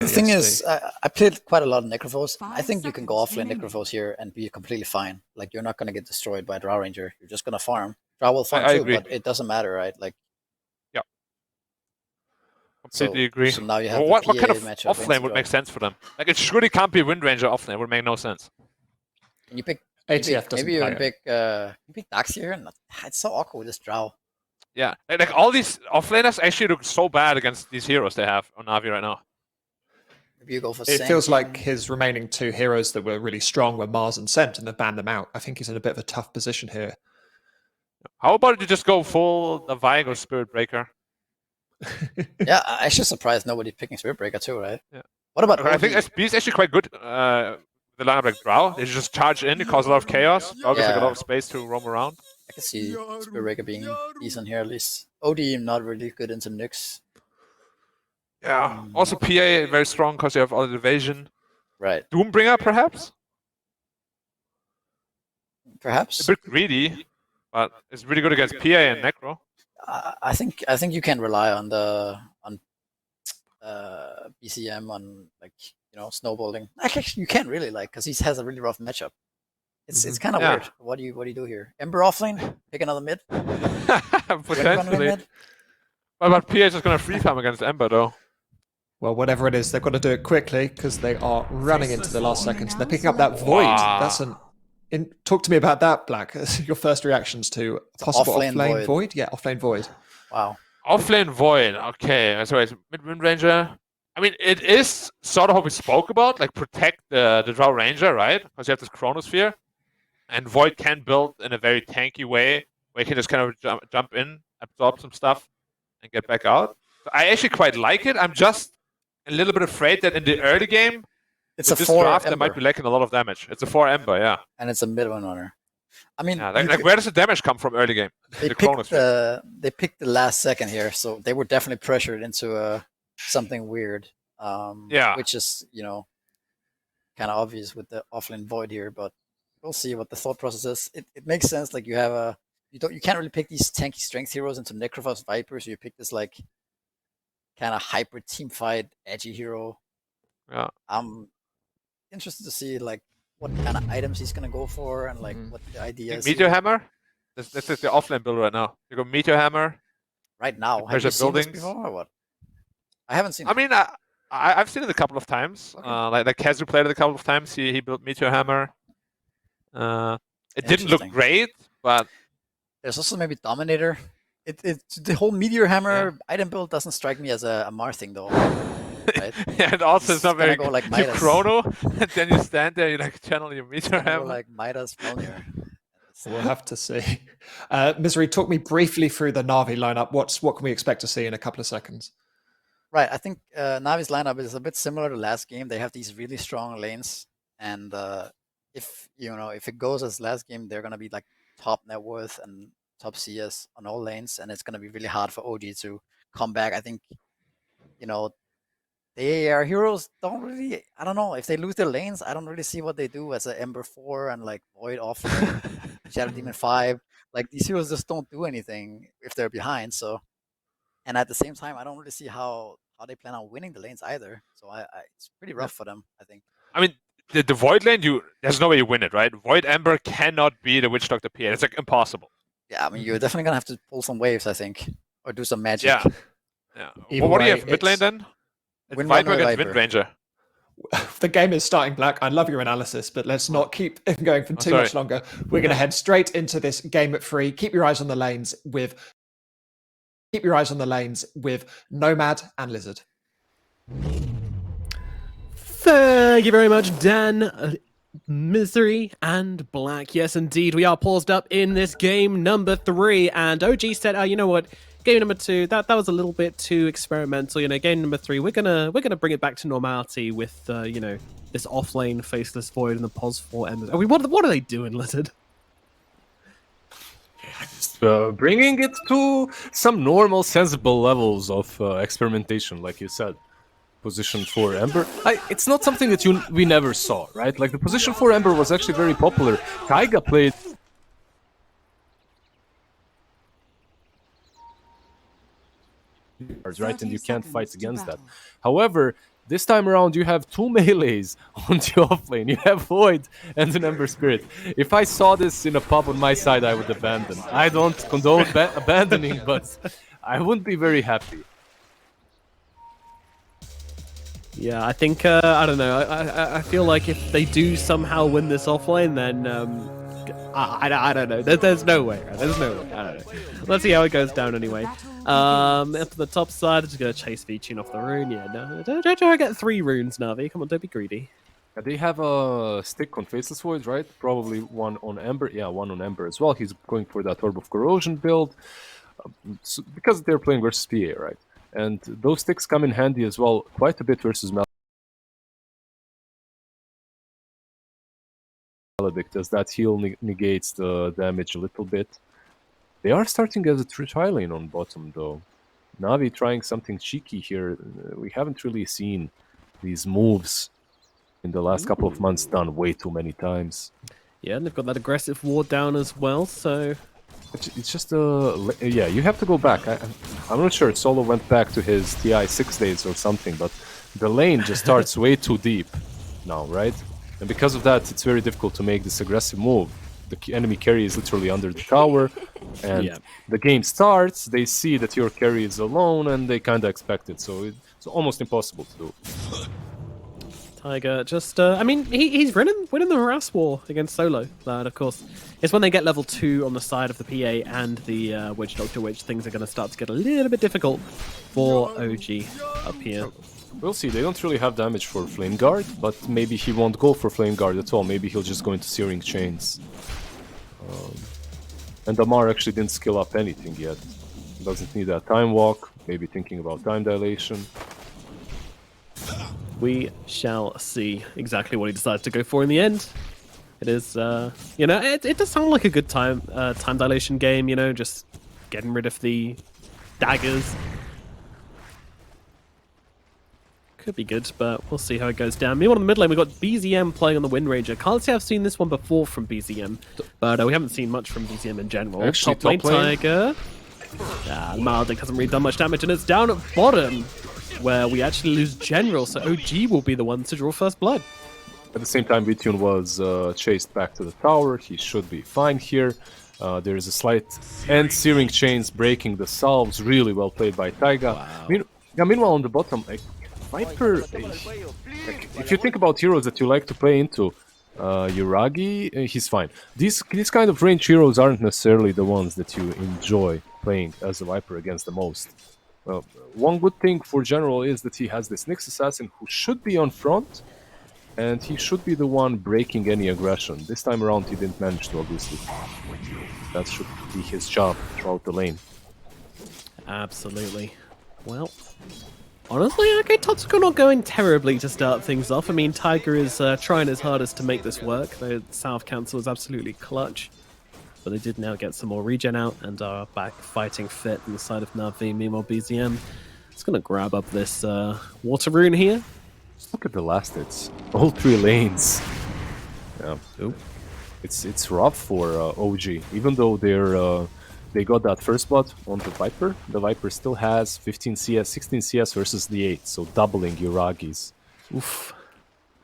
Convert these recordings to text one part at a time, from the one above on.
thing is, I played quite a lot of Necrophos. I think you can go offlane Necrophos here and be completely fine. Like, you're not going to get destroyed by Drow Ranger. You're just going to farm. Drow will farm I too, agree. but it doesn't matter, right? Like, yeah, completely agree. So now you have what kind of matchup offlane would make sense for them? Like, it surely can't be Wind Ranger offlane. It would make no sense. Can you pick ATF doesn't maybe you play pick Dax here? And it's so awkward with this Drow. Yeah, like all these offlaners actually look so bad against these heroes they have on Navi right now. Maybe you go for It feels like his remaining two heroes that were really strong were Mars and Scent, and they banned them out. I think he's in a bit of a tough position here. How about you just go full Vigo Spirit Breaker? Yeah, I'm actually surprised nobody's picking Spirit Breaker too, right? Yeah. What about I think SB is actually quite good. The lineup like Drow, they just charge in, it causes a lot of chaos. Drow gets like a lot of space to roam around. I can see Spirit Breaker being decent here at least. OD not really good into Nyx. Yeah. Also PA very strong because you have all the evasion. Right. Doombringer perhaps? Perhaps. A bit greedy, but it's really good against PA and Necro. I think you can rely on BCM on, like, snowballing. Actually, you can't really, like, because he has a really rough matchup. It's kind of weird. What do you do here? Ember offlane? Pick another mid? Potentially. Mid? But PA is just going to free farm against Ember though. Well, whatever it is, they've got to do it quickly because they are running into the last seconds. They're picking up that Void. That's talk to me about that, Black. Your first reactions to possible offlane Void? Yeah, offlane Void. Wow. Offlane Void. Okay, so it's mid-wind ranger. I mean, it is sort of what we spoke about, like protect the Drow Ranger, right? Because you have this Chronosphere. And Void can build in a very tanky way, where you can just kind of jump in, absorb some stuff, and get back out. So I actually quite like it. I'm just a little bit afraid that in the early game, it's a this 4 draft, Ember. They might be lacking a lot of damage. It's a 4 Ember, yeah. And it's a mid-one runner. I mean, yeah, like where does the damage come from early game? They picked the last second here, so they were definitely pressured into something weird. Which is, kind of obvious with the offlane Void here, but we'll see what the thought process is. It makes sense. Like, you have you can't really pick these tanky strength heroes into Necrophos Viper, so you pick this like kind of hyper team fight edgy hero. Yeah. I'm interested to see like what kind of items he's gonna go for and like what the idea is. Meteor Hammer? This is the offlane build right now. You go Meteor Hammer. Right now. Have you seen this before or what? I haven't seen it. I mean, I've seen it a couple of times. Okay. Like Kazu played it a couple of times. He built Meteor Hammer. It didn't look great, but there's also maybe Dominator. The whole Meteor Hammer item build doesn't strike me as a Mar thing though. Right? Yeah, and also it's not very go like you chrono, and then you stand there, you like channel your Meteor Hammer. Go like Midas Mjolnir. We'll have to see. Misery, talk me briefly through the Na'Vi lineup. What can we expect to see in a couple of seconds? Right, I think Navi's lineup is a bit similar to last game. They have these really strong lanes, and if it goes as last game, they're gonna be like top net worth and top CS on all lanes, and it's gonna be really hard for OG to come back. I think, their heroes don't really. I don't know if they lose their lanes. I don't really see what they do as an Ember 4 and like Void offlane, Shadow Demon 5. Like, these heroes just don't do anything if they're behind. So. And at the same time, I don't really see how they plan on winning the lanes either. So it's pretty rough for them, I think. I mean, the Void lane, there's no way you win it, right? Void Ember cannot be the Witch Doctor PA. It's like impossible. Yeah, I mean, you're definitely gonna have to pull some waves, I think, or do some magic. Yeah. Well, what do you have mid lane then? Wind Viper Runner, against Wind Ranger. The game is starting, Black. I love your analysis, but let's not keep it going for too much longer. We're going to head straight into this game at 3. Keep your eyes on the lanes with Nomad and Lizard. Thank you very much, Dan, Misery, and Black. Yes, indeed, we are paused up in this game number 3, and OG said, you know what, game number 2, that was a little bit too experimental. Game number 3, we're gonna bring it back to normality with this offlane Faceless Void and the POS 4 Embers. I mean, what are they doing, Lizard? Bringing it to some normal, sensible levels of experimentation, like you said. Position 4 Ember. It's not something that we never saw, right? Like, the position 4 Ember was actually very popular. Kaiga played... right, and you can't fight against that. However, This time around, you have 2 melees on the offlane. You have Void and an Ember Spirit. If I saw this in a pub on my side, I would abandon. I don't condone abandoning, but I wouldn't be very happy. Yeah, I think, I don't know, I feel like if they do somehow win this offlane, then, I don't know, there's no way, there's no way, I don't know. Let's see how it goes down anyway. Up to the top side, just gonna chase V-Tune off the rune, yeah, no, don't try to get 3 runes, Navi, come on, don't be greedy. They have a stick on Faceless Void, right? Probably one on Ember, yeah, one on Ember as well. He's going for that Orb of Corrosion build, because they're playing versus PA, right? And those sticks come in handy as well quite a bit versus Maledict, as that heal negates the damage a little bit. They are starting as a tri lane on bottom, though. Navi trying something cheeky here. We haven't really seen these moves in the last couple of months done way too many times. Yeah, and they've got that aggressive ward down as well, so... It's just yeah, you have to go back. I'm not sure Solo went back to his TI 6 days or something, but the lane just starts way too deep now, right? And because of that, it's very difficult to make this aggressive move. The enemy carry is literally under the tower, and the game starts, they see that your carry is alone, and they kind of expect it, so it's almost impossible to do. Tiger just, I mean, he's winning the harass war against Solo, but of course, it's when they get level 2 on the side of the PA and the Witch Doctor, which things are going to start to get a little bit difficult for OG up here. We'll see, they don't really have damage for Flame Guard, but maybe he won't go for Flame Guard at all, maybe he'll just go into Searing Chains. And Damar actually didn't skill up anything yet. Doesn't need that Time Walk, maybe thinking about Time Dilation. We shall see exactly what he decides to go for in the end. It is, you know, it does sound like a good time dilation game, you know, just getting rid of the daggers. Could be good, but we'll see how it goes down. Meanwhile, on the mid lane, we've got BZM playing on the Wind Ranger. Can't say I've seen this one before from BZM, but we haven't seen much from BZM in general. Actually, top lane Tiger. Maledict hasn't really done much damage, and it's down at bottom, where we actually lose General, so OG will be the ones to draw first blood. At the same time, V-Tune was chased back to the tower. He should be fine here. There is a slight... And Searing Chains breaking the salves. Really well played by Taiga. Wow. Meanwhile, on the bottom, like, Viper... if you think about heroes that you like to play into, Yuragi, he's fine. These kind of range heroes aren't necessarily the ones that you enjoy playing as a Viper against the most. Well, one good thing for General is that he has this Nyx Assassin who should be on front, and he should be the one breaking any aggression. This time around he didn't manage to, obviously. That should be his job throughout the lane. Absolutely. Well, honestly, okay, Totsuko not going terribly to start things off. I mean, Tiger is trying his hardest to make this work. The South Council is absolutely clutch. But they did now get some more regen out and are back fighting fit on the side of Navi. Meanwhile, BZM is going to grab up this water rune here. Just look at the last hits. All 3 lanes. Yeah. Ooh. It's rough for OG. Even though they got that first blood on the Viper still has 15 CS, 16 CS versus the 8, so doubling Yuragi's. Oof.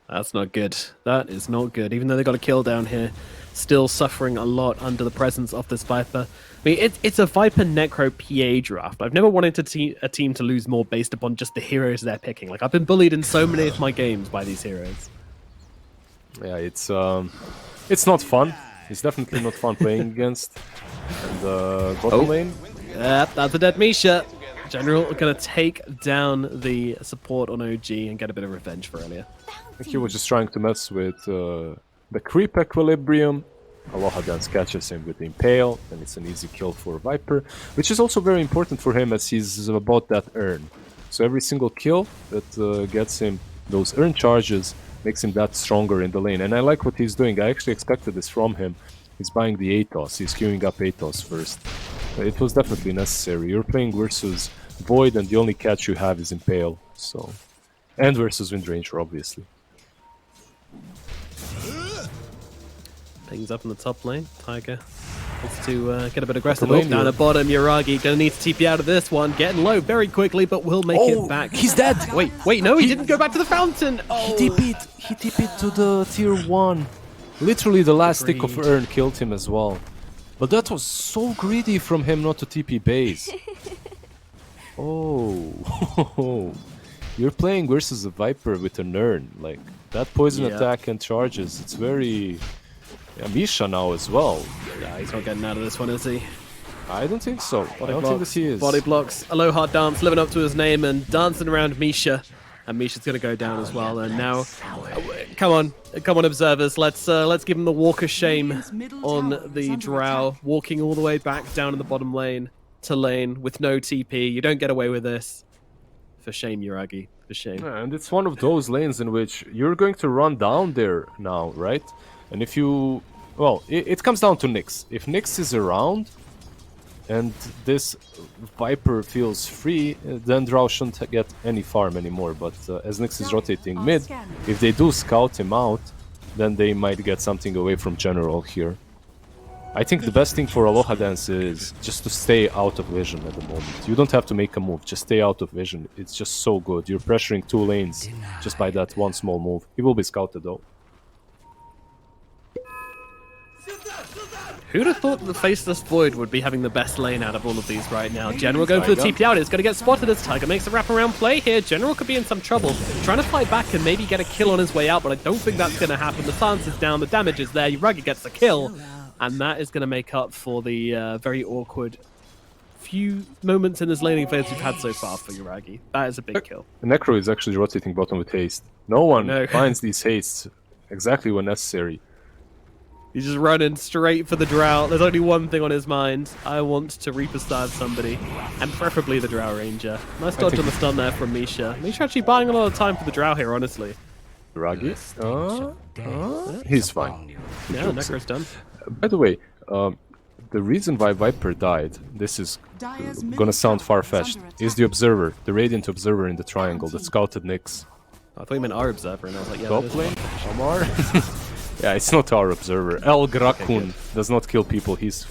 That's not good. That is not good. Even though they got a kill down here, still suffering a lot under the presence of this Viper. I mean, it's a Viper Necro PA draft, but I've never wanted a team to lose more based upon just the heroes they're picking. Like, I've been bullied in so many of my games by these heroes. Yeah, it's not fun. It's definitely not fun playing against. And bottom lane. Yep, that's a dead Misha. General are going to take down the support on OG and get a bit of revenge for earlier. I think he was just trying to mess with the creep equilibrium. Aloha Dance catches him with the Impale, and it's an easy kill for Viper, which is also very important for him as he's about that urn. So every single kill that gets him those urn charges makes him that stronger in the lane. And I like what he's doing. I actually expected this from him. He's buying the Atos. He's queuing up Atos first. It was definitely necessary. You're playing versus Void, and the only catch you have is Impale. So, and versus Wind Ranger, obviously. Pings up in the top lane. Tiger It's to get a bit aggressive. Oh, down at bottom, Yuragi gonna need to TP out of this one. Getting low very quickly, but will make it back. He's dead! Wait, no, he didn't go back to the fountain! Oh. He TP'd to the tier 1. Literally the last tick of Urn killed him as well. But that was so greedy from him not to TP base. Oh, you're playing versus a Viper with an Urn. Like, that poison attack and charges, it's very... Yeah, Misha now as well. Yeah, he's not getting out of this one, is he? I don't think so. I don't think that he is. Body blocks. Aloha dance, living up to his name and dancing around Misha. And Misha's going to go down as well. And now, come on, observers. Let's give him the walk of shame on the Drow, walking all the way back down in the bottom lane to lane with no TP. You don't get away with this. For shame, Yuragi. For shame. Yeah, and it's one of those lanes in which you're going to run down there now, right? And if you... Well, it comes down to Nyx. If Nyx is around and this Viper feels free, then Drow shouldn't get any farm anymore. But as Nyx is rotating mid, if they do scout him out, then they might get something away from General here. I think the best thing for Aloha Dance is just to stay out of vision at the moment. You don't have to make a move, just stay out of vision. It's just so good. You're pressuring 2 lanes just by that one small move. He will be scouted though. Who'd have thought the Faceless Void would be having the best lane out of all of these right now? General going for the TP out. It's going to get spotted as Tiger makes a wraparound play here. General could be in some trouble. Trying to fight back and maybe get a kill on his way out, but I don't think that's going to happen. The silence is down, the damage is there. Yuragi gets the kill, and that is going to make up for the very awkward few moments in this laning phase we've had so far for Yuragi. That is a big kill. Necro is actually rotating bottom with haste. No one finds these hastes exactly when necessary. He's just running straight for the Drow. There's only one thing on his mind. I want to Reaper Stab somebody, and preferably the Drow Ranger. Nice dodge on the stun there from Misha. Misha actually buying a lot of time for the Drow here, honestly. Ragi? He's fine. Yeah, Necro's done. By the way, the reason why Viper died, this is gonna sound far-fetched, is the Observer, the Radiant Observer in the triangle that scouted Nyx. I thought you meant our Observer, and I was like, yeah, Top lane? Omar? Yeah, it's not our Observer. El Grakun does not kill people, he's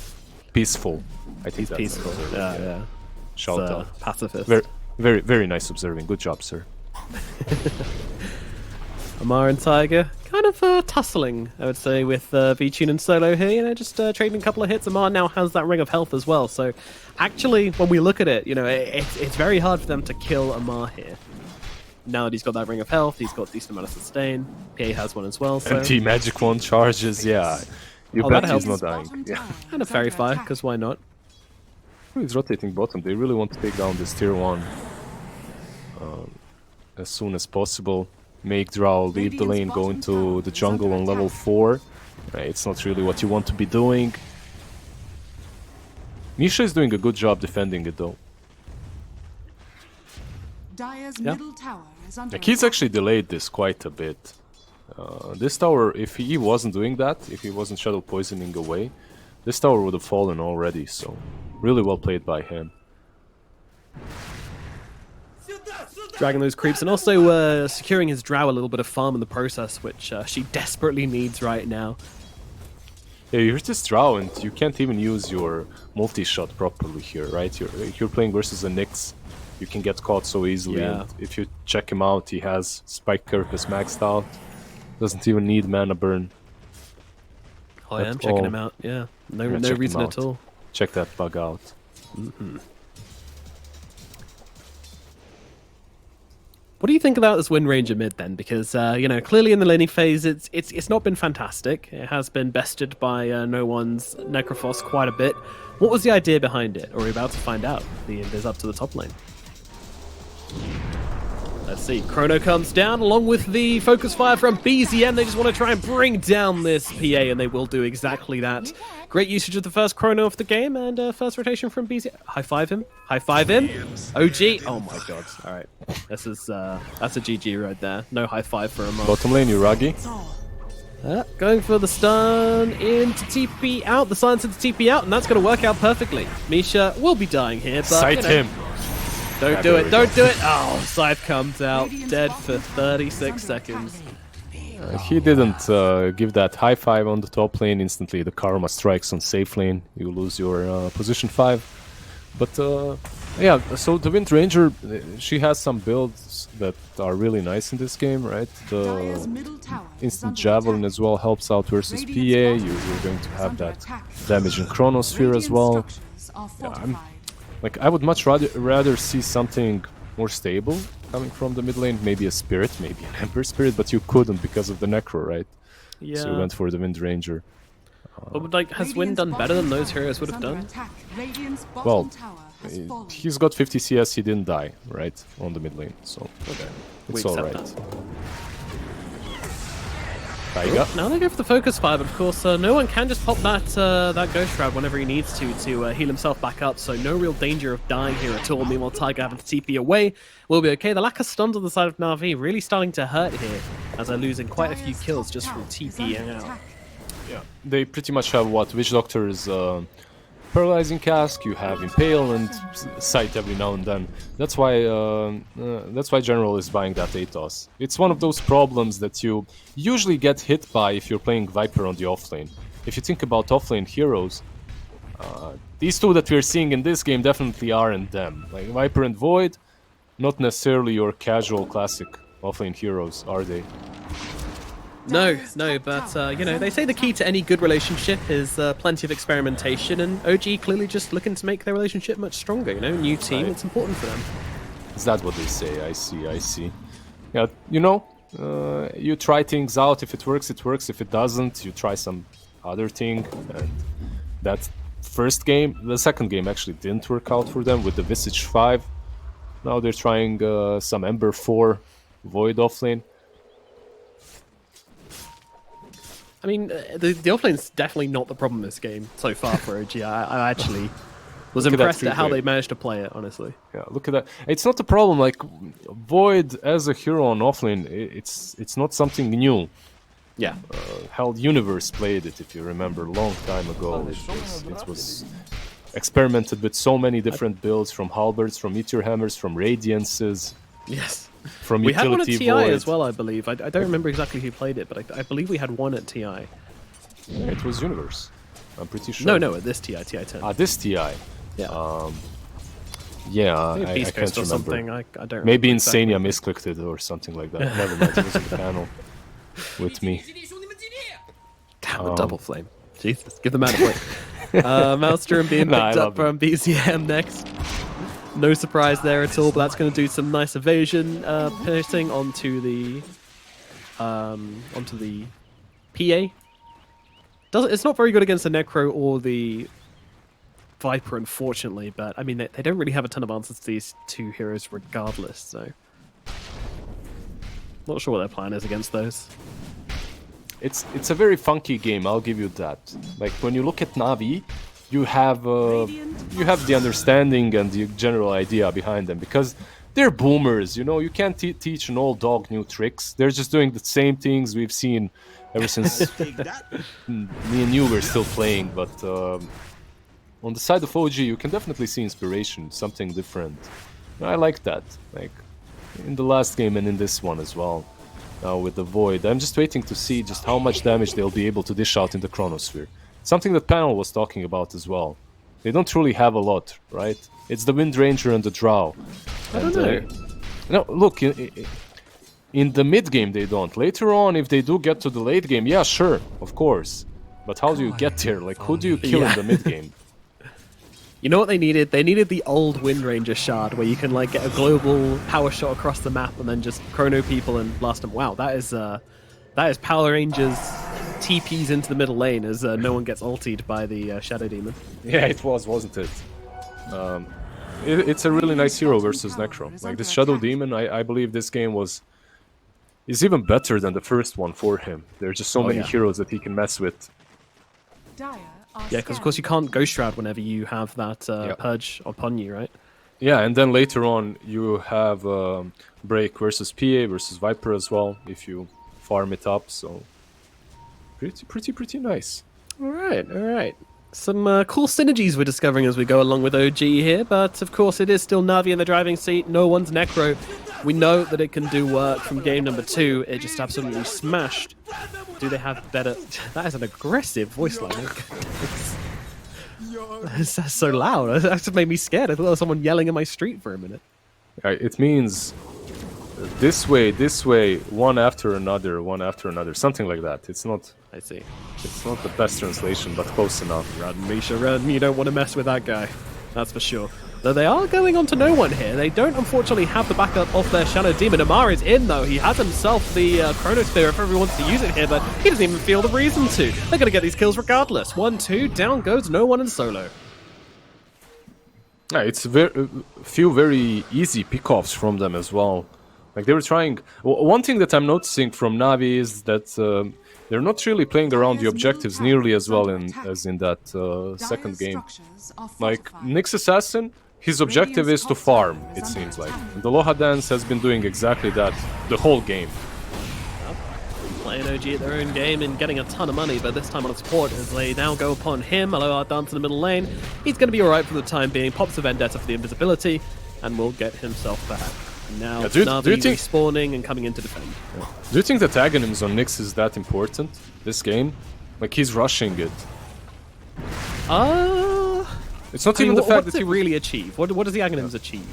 peaceful. I think he's peaceful. Yeah. Shout out. Pacifist. Very nice observing. Good job, sir. Amar and Tiger kind of tussling, I would say, with V-Tune and Solo here. You know, just trading a couple of hits. Amar now has that Ring of Health as well. So, actually, when we look at it, you know, it's very hard for them to kill Amar here. Now that he's got that Ring of Health, he's got a decent amount of sustain. PA has one as well. So. Empty magic wand charges, yeah. You bet he's not dying. Yeah. And a Fairy Fire, because why not? He's rotating bottom. They really want to take down this tier 1 as soon as possible. Make Drow leave the lane, go into the jungle on level 4. Right, it's not really what you want to be doing. Misha is doing a good job defending it though. Like, he's actually delayed this quite a bit. This tower, if he wasn't doing that, if he wasn't shadow poisoning away, this tower would have fallen already, so really well played by him. Dragging those creeps and also securing his Drow a little bit of farm in the process, which she desperately needs right now. Yeah, you're just Drow and you can't even use your multi-shot properly here, right? You're playing versus a Nyx. You can get caught so easily, and if you check him out, he has Spike Carapace maxed out. Doesn't even need mana burn. Oh, I am checking him out, yeah. No reason at all. Check that bug out. What do you think about this Wind Ranger mid then? Because you know, clearly in the laning phase, it's not been fantastic. It has been bested by No One's Necrophos quite a bit. What was the idea behind it? Or are we about to find out? The end is up to the top lane. Let's see. Chrono comes down along with the focus fire from BZN. They just want to try and bring down this PA, and they will do exactly that. Great usage of the first Chrono of the game, and first rotation from BZN. High five him. High five him. OG. Oh my god. All right. This is that's a GG right there. No high five for Amar. Bottom lane, Yuragi. Going for the stun into TP out. The silence into TP out, and that's going to work out perfectly. Misha will be dying here, but Sight him. Don't do it. Don't do it. Oh, Scythe comes out dead for 36 seconds. He didn't give that high five on the top lane. Instantly, the karma strikes on safe lane. You lose your position 5. But yeah, so the Wind Ranger, she has some builds that are really nice in this game, right? The instant javelin as well helps out versus PA. You're going to have that damage in Chronosphere as well. Yeah, I would much rather see something more stable coming from the mid lane, maybe a Spirit, maybe an Ember Spirit, but you couldn't because of the Necro, right? Yeah. So you went for the Wind Ranger. But has Wind done better than those heroes would have done? Well, he's got 50 CS, he didn't die, right? On the mid lane, so okay. It's alright. Now they go for the focus fire, but of course no one can just pop that Ghost Shroud whenever he needs to heal himself back up, so no real danger of dying here at all. Meanwhile, Tiger having to TP away will be okay. The lack of stuns on the side of Na'Vi really starting to hurt here, as they're losing quite a few kills just from TPing out. Yeah, they pretty much have what? Witch Doctor's Paralyzing Cask, you have Impale and Sight every now and then. That's why General is buying that Atos. It's one of those problems that you usually get hit by if you're playing Viper on the offlane. If you think about offlane heroes, these two that we're seeing in this game definitely aren't them. Like Viper and Void, not necessarily your casual classic offlane heroes, are they? No, but you know, they say the key to any good relationship is plenty of experimentation, and OG clearly just looking to make their relationship much stronger. You know, new team, it's important for them. Is that what they say? I see. Yeah, you know, you try things out. If it works, it works. If it doesn't, you try some other thing. And that first game, the second game actually didn't work out for them with the Visage 5. Now they're trying some Ember 4 Void offlane. I mean, the offlane's definitely not the problem this game so far for OG. I actually was impressed at how they managed to play it, honestly. Yeah, look at that. It's not a problem. Like, Void as a hero on offlane, it's not something new. Yeah. Hell, Universe played it, if you remember, a long time ago. It was experimented with so many different builds, from halberds, from meteor hammers, from radiances. Yes. From we had one at TI Void. as well, I believe. I don't remember exactly who played it, but I believe we had one at TI. Yeah, it was Universe. I'm pretty sure. No, at this TI, TI10. This TI. Yeah. Yeah, I can't remember. Something. I don't Maybe exactly. Insania misclicked it or something like that. Never mind, it was on the panel with me. Damn, the double flame. Jesus, give the man a break. Maelstrom being picked up from BCM next. No surprise there at all, but that's going to do some nice evasion, piercing onto the PA. It's not very good against the Necro or the Viper, unfortunately, but I mean they don't really have a ton of answers to these two heroes regardless, so not sure what their plan is against those. It's a very funky game, I'll give you that. Like when you look at Na'Vi, you have the understanding and the general idea behind them, because they're boomers, you know. You can't teach an old dog new tricks. They're just doing the same things we've seen ever since me and you were still playing. But on the side of OG, you can definitely see inspiration, something different. I like that, like in the last game and in this one as well. Now with the Void, I'm just waiting to see just how much damage they'll be able to dish out in the Chronosphere. Something that Panel was talking about as well. They don't truly have a lot, right? It's the Wind Ranger and the Drow. I don't know. No, look, in the mid game they don't. Later on, if they do get to the late game, yeah, sure, of course. But how do you get there? Like, who do you kill in the mid game? You know what they needed? They needed the old Wind Ranger shard, where you can like get a global power shot across the map and then just chrono people and blast them. Wow, that is Power Rangers TPs into the middle lane as no one gets ultied by the Shadow Demon. Yeah, it was, wasn't it? It's a really nice hero versus Necro. Like this Shadow Demon, I believe this game is even better than the first one for him. There are just so many heroes that he can mess with. Yeah, because of course you can't Ghost Shroud whenever you have that Purge upon you, right? Yeah, and then later on you have Break versus PA versus Viper as well, if you farm it up, so pretty nice. All right. Some cool synergies we're discovering as we go along with OG here, but of course it is still Na'Vi in the driving seat. No one's Necro. We know that it can do work from game number 2. It just absolutely smashed. Do they have better... That is an aggressive voice line. That's so loud. That just made me scared. I thought there was someone yelling in my street for a minute. It means this way, one after another, something like that. It's not... I see. It's not the best translation, but close enough. Run, Misha, run. You don't want to mess with that guy. That's for sure. Though they are going on to no one here. They don't, unfortunately, have the backup of their Shadow Demon. Amar is in, though. He has himself the Chronosphere if everyone wants to use it here, but he doesn't even feel the reason to. They're going to get these kills regardless. 1-2, down goes no one in solo. Yeah, it's a few very easy pickoffs from them as well. Like, they were trying... One thing that I'm noticing from Navi is that they're not really playing around the objectives nearly as well as in that second game. Like, Nyx Assassin, his objective is to farm, it seems like. And the Aloha Dance has been doing exactly that the whole game. Playing OG at their own game and getting a ton of money, but this time on a support as they now go upon him. Aloha Dance in the middle lane. He's going to be alright for the time being. Pops a Vendetta for the invisibility and will get himself back. Now Navi respawning and coming in to defend. Yeah. Do you think that Aghanims on Nyx is that important, this game? Like, he's rushing it. It's not even the fact that he really achieve. What does the Aghanims achieve?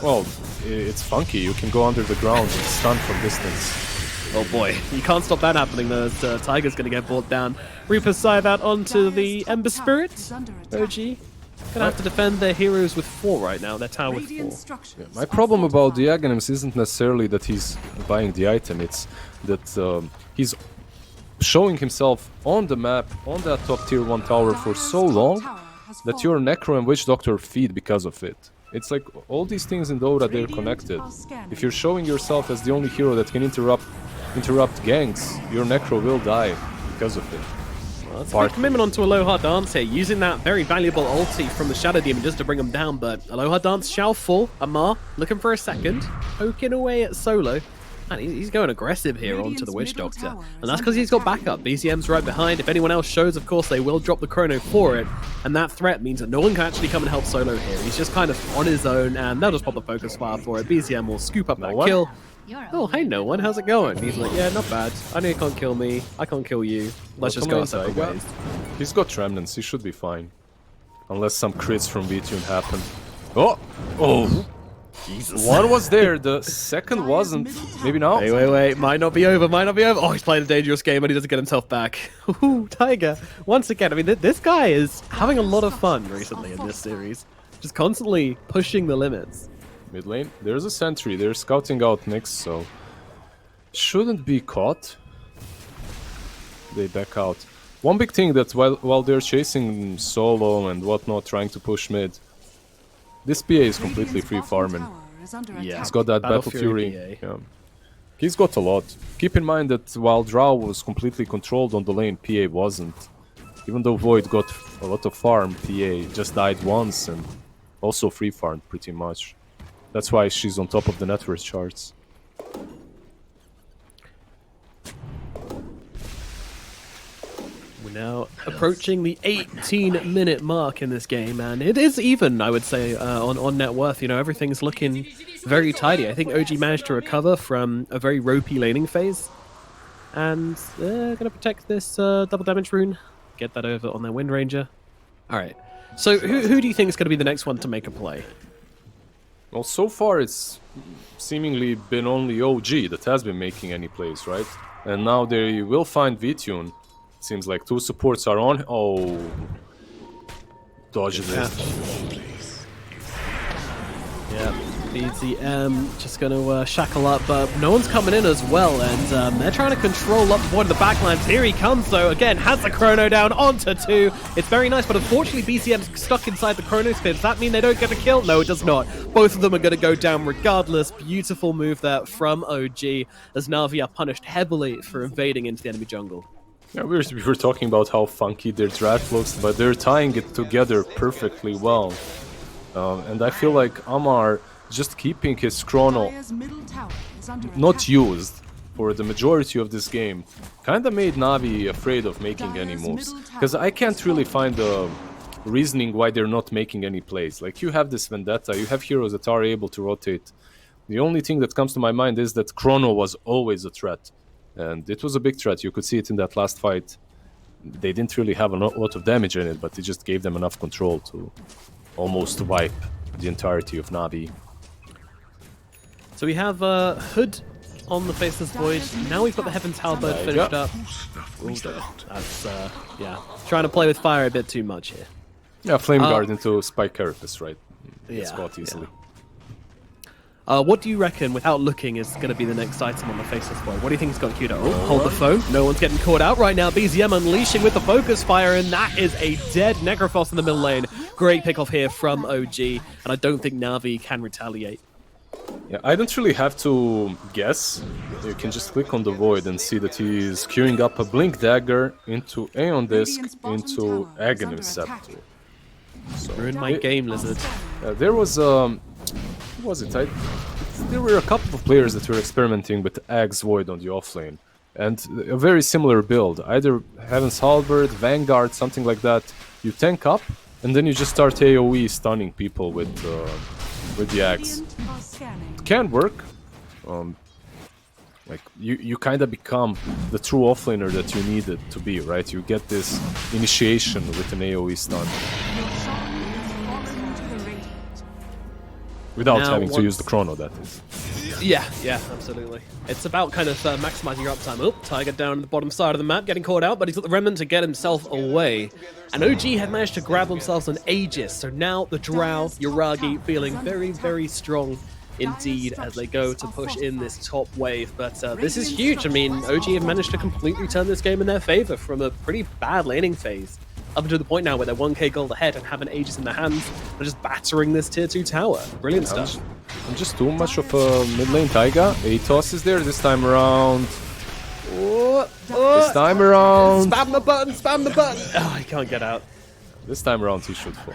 Well, it's funky. You can go under the ground and stun from distance. Oh boy, you can't stop that happening though, as Tiger's going to get brought down. Reaper side that onto the Ember Spirit. OG gonna have to defend their heroes with 4 right now, their tower with 4. Yeah, my problem about the Aghanims isn't necessarily that he's buying the item, it's that he's showing himself on the map, on that top tier 1 tower for so long that your Necro and Witch Doctor feed because of it. It's like all these things in Dota, they're connected. If you're showing yourself as the only hero that can interrupt ganks, your Necro will die because of it. Well, that's a big commitment onto Aloha Dance here, using that very valuable ulti from the Shadow Demon just to bring him down, but Aloha Dance shall fall. Amar looking for a second, poking away at Solo. And he's going aggressive here onto the Witch Doctor. And that's because he's got backup. BCM's right behind. If anyone else shows, of course, they will drop the Chrono for it. And that threat means that no one can actually come and help Solo here. He's just kind of on his own, and they'll just pop the focus fire for it. BCM will scoop up that kill. Oh, hey, no one. How's it going? He's like, yeah, not bad. I know you can't kill me. I can't kill you. Let's just go our separate ways. He's got remnants. He should be fine. Unless some crits from V-Tune happen. Oh! Jesus. One was there, the second wasn't. Maybe not. Wait. Might not be over, Oh, he's playing a dangerous game and he doesn't get himself back. Ooh, Tiger. Once again, I mean, this guy is having a lot of fun recently in this series. Just constantly pushing the limits. Mid lane, there's a sentry. They're scouting out Nyx, so shouldn't be caught. They back out. One big thing that while they're chasing solo and whatnot, trying to push mid, this PA is completely free farming. Yeah, he's got that Battle Fury. Yeah. He's got a lot. Keep in mind that while Drow was completely controlled on the lane, PA wasn't. Even though Void got a lot of farm, PA just died once and also free farmed pretty much. That's why she's on top of the net worth charts. We're now approaching the 18-minute mark in this game, and it is even, I would say, on net worth. You know, everything's looking very tidy. I think OG managed to recover from a very ropey laning phase, and they're going to protect this double damage rune, get that over on their Wind Ranger. All right, so who do you think is going to be the next one to make a play? Well, so far it's seemingly been only OG that has been making any plays, right? And now they will find V-Tune. Seems like 2 supports are on. Oh, dodge it. Yeah, BZM just going to shackle up, but no one's coming in as well, and they're trying to control up one of the backlands. Here he comes, though. Again, has the Chrono down onto 2. It's very nice, but unfortunately BCM's stuck inside the Chronosphere. Does that mean they don't get a kill? No, it does not. Both of them are going to go down regardless. Beautiful move there from OG, as Navi are punished heavily for invading into the enemy jungle. Yeah, we were talking about how funky their draft looks, but they're tying it together perfectly well. And I feel like Amar just keeping his chrono not used for the majority of this game kinda made Navi afraid of making any moves. Because I can't really find the reasoning why they're not making any plays. Like, you have this Vendetta, you have heroes that are able to rotate The only thing that comes to my mind is that Chrono was always a threat. And it was a big threat. You could see it in that last fight. They didn't really have a lot of damage in it, but it just gave them enough control to almost wipe the entirety of Na'Vi. So we have Hood on the Faceless Void. Now we've got the Heaven's Halberd finished up. That's, yeah, trying to play with fire a bit too much here. Yeah, Flame Guard into Spike Carapace, right? It's caught easily. What do you reckon, without looking, is going to be the next item on the Faceless Void? What do you think is going to queued up? Oh, hold the phone. No one's getting caught out right now. BZM unleashing with the focus fire, and that is a dead Necrophos in the middle lane. Great pick off here from OG, and I don't think Na'Vi can retaliate. Yeah, I don't really have to guess. You can just click on the Void and see that he is queuing up a Blink Dagger into Aeon Disc into Aghanim Scepter. So, ruined my game, Lizard. There was what was it? There were a couple of players that were experimenting with Agh's Void on the offlane, and a very similar build. Either Heaven's Halberd, Vanguard, something like that. You tank up, and then you just start AoE stunning people with the Aghs. It can work. Like you kind of become the true offlaner that you needed to be, right? You get this initiation with an AoE stun. Without having to use the chrono, that is. Yeah, absolutely. It's about kind of maximizing your uptime. Oh, Tiger down on the bottom side of the map, getting caught out, but he's got the Remnant to get himself away. And OG had managed to grab themselves an Aegis, so now the Drow, Yuragi, feeling very, very strong indeed as they go to push in this top wave. But this is huge. I mean, OG have managed to completely turn this game in their favor from a pretty bad laning phase up until the point now where they're 1k gold ahead and have an Aegis in their hands. They're just battering this tier 2 tower. Brilliant stuff. I'm just too much of a mid lane Taiga. Atos is there this time around. This time around. Spam the button, spam the button. Oh, he can't get out. This time around he should fall.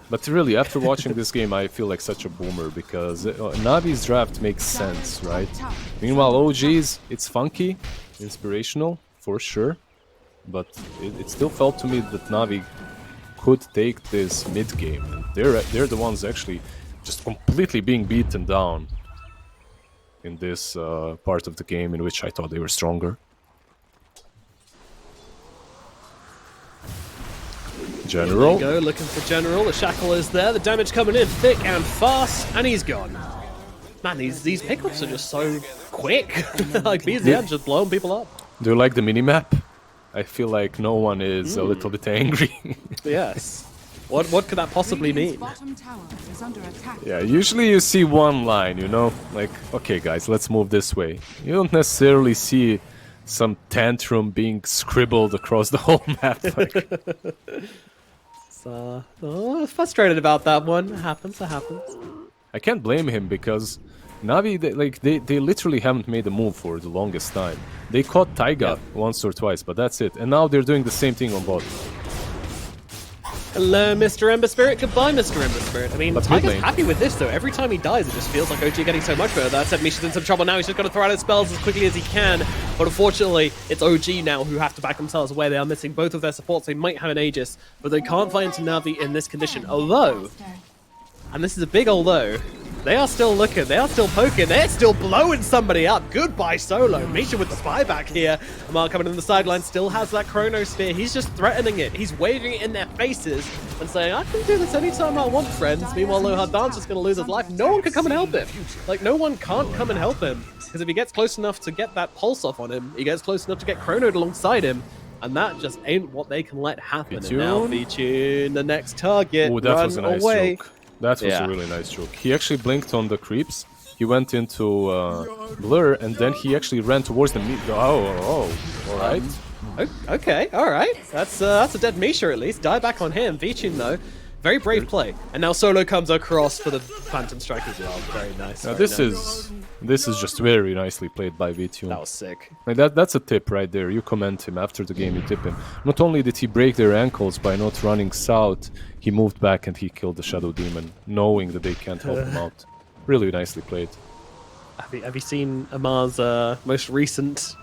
But really, after watching this game, I feel like such a boomer because Navi's draft makes sense, right? Meanwhile, OG's, it's funky, inspirational, for sure. But it still felt to me that Na'Vi could take this mid game. They're the ones actually just completely being beaten down in this part of the game in which I thought they were stronger. General. There you go, looking for General. The Shackle is there. The damage coming in thick and fast, and he's gone. Man, these pickups are just so quick. Like BZM just blowing people up. Do you like the minimap? I feel like no one is a little bit angry. Yes. What could that possibly mean? Yeah, usually you see one line, you know? Like, okay guys, let's move this way. You don't necessarily see some tantrum being scribbled across the whole map. Like. Frustrated about that one. It happens. I can't blame him because Na'Vi, they literally haven't made a move for the longest time. They caught Taiga once or twice, but that's it. And now they're doing the same thing on bot. Hello, Mr. Ember Spirit. Goodbye, Mr. Ember Spirit. I mean, Taiga's happy with this, though. Every time he dies, it just feels like OG getting so much better. That said, Misha's in some trouble now. He's just got to throw out his spells as quickly as he can. But unfortunately, it's OG now who have to back themselves away. They are missing both of their supports. They might have an Aegis, but they can't find into Na'Vi in this condition. Although, and this is a big although, they are still looking, they are still poking, they're still blowing somebody up. Goodbye, Solo. Misha with the spy back here. Amar coming in the sideline, still has that Chrono Sphere. He's just threatening it. He's waving it in their faces and saying, I can do this anytime I want, friends. Meanwhile, Lohar Dancer's going to lose his life. No one can come and help him. Like, no one can't come and help him. Because if he gets close enough to get that pulse off on him, he gets close enough to get Chronoed alongside him. And that just ain't what they can let happen. And now V-Tune, the next target, that run was a nice away. Joke. That was a really nice joke. He actually blinked on the creeps. He went into blur, and then he actually ran towards the meat. Oh, all right. Okay, all right. That's a dead Misha at least. Die back on him. V-Tune though, very brave play. And now Solo comes across for the Phantom Strike as well. Very nice. Now this is just very nicely played by V-Tune. That was sick. Like that's a tip right there. You comment him after the game. You tip him. Not only did he break their ankles by not running south, he moved back and he killed the Shadow Demon, knowing that they can't help him out. Really nicely played. Have you seen Amar's most recent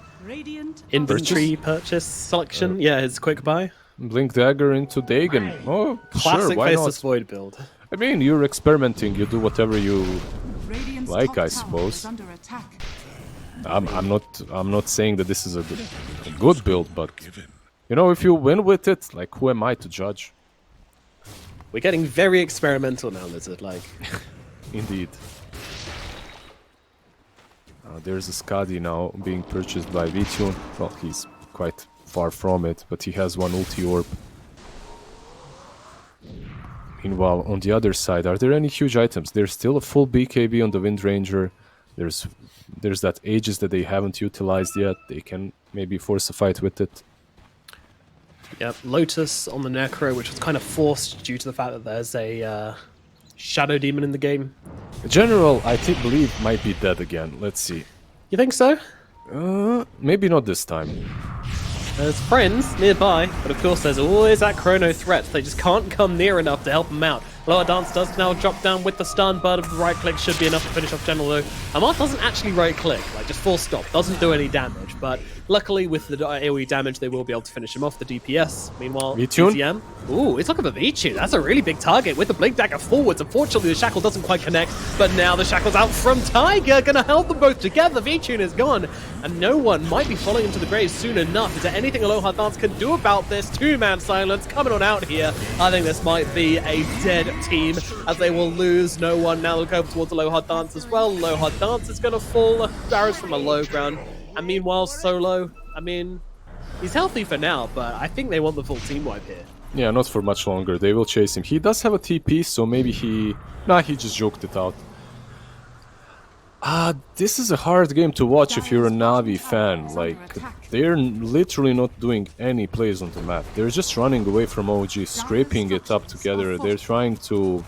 inventory purchase selection? Yeah, his quick buy. Blink Dagger into Dagon. Oh, classic sure, why Faceless not? Void build. I mean, you're experimenting. You do whatever you like, I suppose. I'm not saying that this is a good build, but you know, if you win with it, like, who am I to judge? We're getting very experimental now, Lizard. Like, indeed. There's a Skadi now being purchased by Vitune. Well, he's quite far from it, but he has one ulti orb. Meanwhile, on the other side, are there any huge items? There's still a full BKB on the Wind Ranger. There's that Aegis that they haven't utilized yet. They can maybe force a fight with it. Yep, Lotus on the Necro, which was kind of forced due to the fact that there's a Shadow Demon in the game. General, I believe, might be dead again. Let's see. You think so? Maybe not this time. There's friends nearby, but of course there's always that Chrono threat. They just can't come near enough to help him out. Lower Dance does now drop down with the stun, but the right click should be enough to finish off General though. Amart doesn't actually right click, like just full stop, doesn't do any damage, but luckily with the AoE damage they will be able to finish him off, the DPS. Meanwhile, Vitune? Ooh, it's looking for Vitune. That's a really big target with the Blink Dagger forwards. Unfortunately, the Shackle doesn't quite connect, but now the Shackle's out from Tiger, gonna help them both together. Vitune is gone, and no one might be following him to the grave soon enough. Is there anything Aloha Dance can do about this? Two-man silence coming on out here. I think this might be a dead team, as they will lose no one. Now they'll go towards Aloha Dance as well. Aloha Dance is gonna fall. Barrows from a low ground, and meanwhile, Solo, I mean, he's healthy for now, but I think they want the full team wipe here. Yeah, not for much longer. They will chase him. He does have a TP, so maybe he... Nah, he just joked it out. This is a hard game to watch if you're a Navi fan. Like, they're literally not doing any plays on the map. They're just running away from OG, scraping it up together. They're trying to...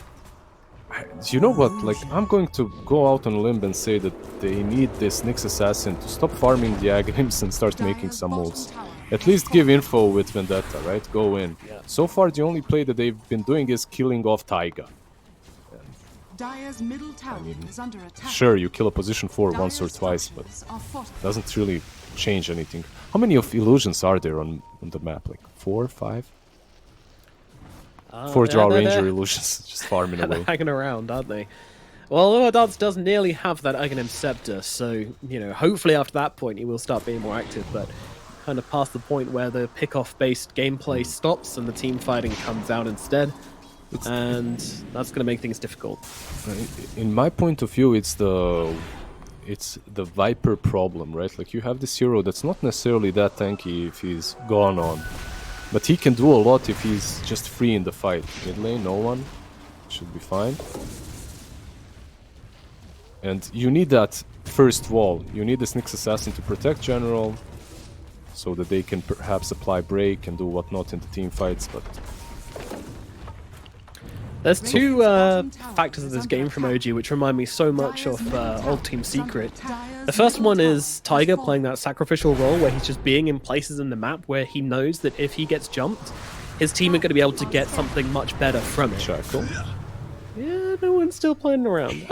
You know what, like, I'm going to go out on a limb and say that they need this Nyx Assassin to stop farming the Aghanims and start making some moves. At least give info with Vendetta, right? Go in. Yeah. So far, the only play that they've been doing is killing off Taiga. Dire's middle tower is under attack. Sure, you kill a position 4 once or twice, but doesn't really change anything. How many of illusions are there on the map? Like 4, 5? 4 Drow Ranger illusions, just farming away. Hanging around, aren't they? Well, Lower Dance does nearly have that Aghanim Scepter, so, you know, hopefully after that point he will start being more active, but kind of past the point where the pick-off-based gameplay stops and the team fighting comes out instead, and that's going to make things difficult. In my point of view, it's the Viper problem, right? Like, you have this hero that's not necessarily that tanky if he's gone on, but he can do a lot if he's just free in the fight. Mid lane, no one. Should be fine. And you need that first wall. You need this Nyx Assassin to protect General, so that they can perhaps apply break and do whatnot in the team fights, but... There's two factors of this game from OG which remind me so much of old Team Secret. The first one is Tiger playing that sacrificial role where he's just being in places in the map where he knows that if he gets jumped, his team are going to be able to get something much better from it. Shackle. Yeah, no one's still playing around.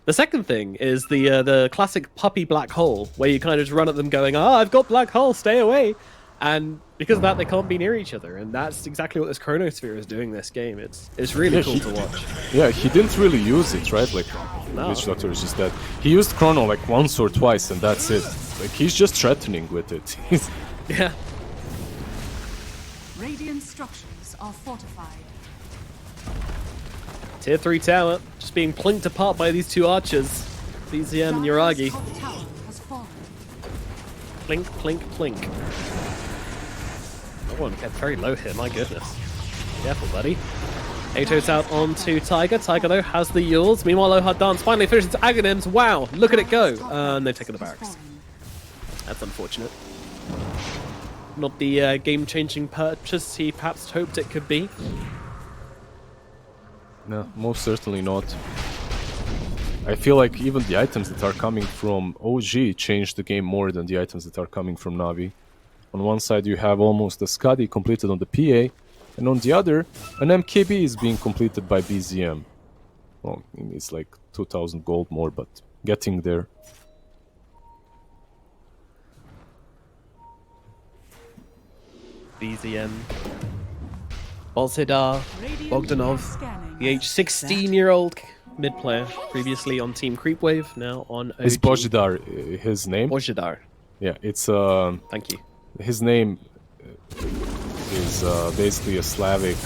The second thing is the classic puppy black hole, where you kind of just run at them going, I've got black hole, stay away. And because of that, they can't be near each other, and that's exactly what this Chronosphere is doing this game. It's really cool to watch. Yeah, he didn't really use it, right? Like, no. Witch Doctor is just that. He used Chrono like once or twice, and that's it. Like, he's just threatening with it. Yeah. Radiant structures are fortified. Tier 3 tower, just being plinked apart by these two archers, BZM and Yuragi. Plink, plink, plink. Oh, one kept very low here, my goodness. Careful, buddy. Ato's out onto Tiger. Tiger, though, has the Yules. Meanwhile, Lohad Dance finally finishes Aghanims. Wow, look at it go. And they've taken the barracks. That's unfortunate. Not the game-changing purchase he perhaps hoped it could be. No, most certainly not. I feel like even the items that are coming from OG changed the game more than the items that are coming from Navi. On one side you have almost a Skadi completed on the PA, and on the other, an MKB is being completed by BZM. Well, it's like 2000 gold more, but getting there. BZM. Bolzidar, Bogdanov, the age 16-year-old mid player, previously on Team Creepwave, now on OG. Is Bojdar his name? Bojdar. Yeah, it's Thank you. his name is basically a Slavic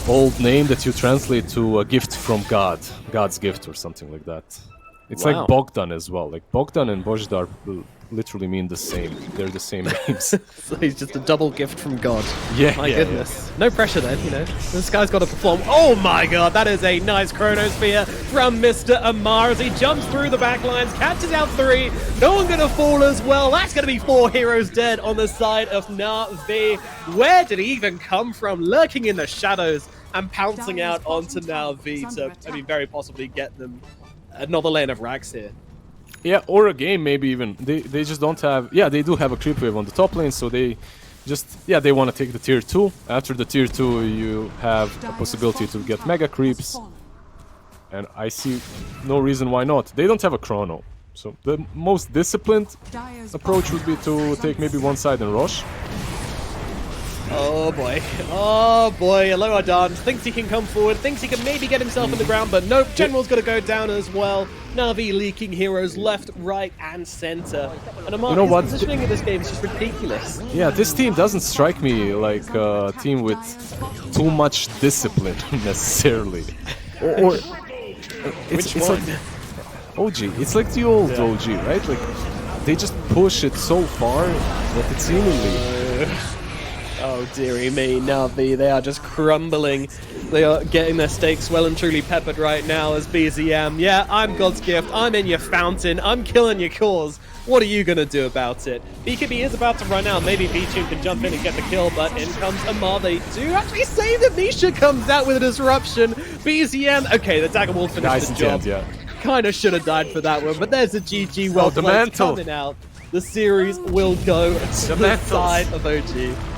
old name that you translate to a gift from God, God's gift or something like that. It's Wow. like Bogdan as well. Like Bogdan and Bojdar literally mean the same. They're the same names. So he's just a double gift from God. Yeah, My goodness. No pressure then, you know. This guy's got to perform. Oh my god, that is a nice chronosphere from Mr. Amar as he jumps through the back lines, catches out 3. No one going to fall as well. That's going to be 4 heroes dead on the side of Na'Vi. Where did he even come from? Lurking in the shadows and pouncing out onto Na'Vi to, I mean, very possibly get them another lane of racks here. Yeah, or a game maybe even. They just don't have... Yeah, they do have a creep wave on the top lane, so they just... Yeah, they want to take the tier 2. After the tier 2, you have a possibility to get mega creeps. And I see no reason why not. They don't have a chrono. So the most disciplined approach would be to take maybe one side and rush. Oh boy. Oh boy. Aloadan thinks he can come forward, thinks he can maybe get himself in the ground, but nope, General's got to go down as well. Na'Vi leaking heroes left, right, and center. And Amar, you know what? positioning in this game is just ridiculous. Yeah, this team doesn't strike me like a team with too much discipline, necessarily. Or it's one? like OG. It's like the old OG, right? Like, they just push it so far that it's seemingly... Oh dearie me, Na'Vi, they are just crumbling. They are getting their stakes well and truly peppered right now as BZM. Yeah, I'm God's gift, I'm in your fountain, I'm killing your cause. What are you going to do about it? BKB is about to run out, maybe V-Tune can jump in and get the kill, but in comes Amar. They do actually save it. Misha comes out with a disruption. BZM, okay, the Dagger will finish the job. Yeah. Kind of should have died for that one, but there's a GG well played coming out. The series will go to the side of OG.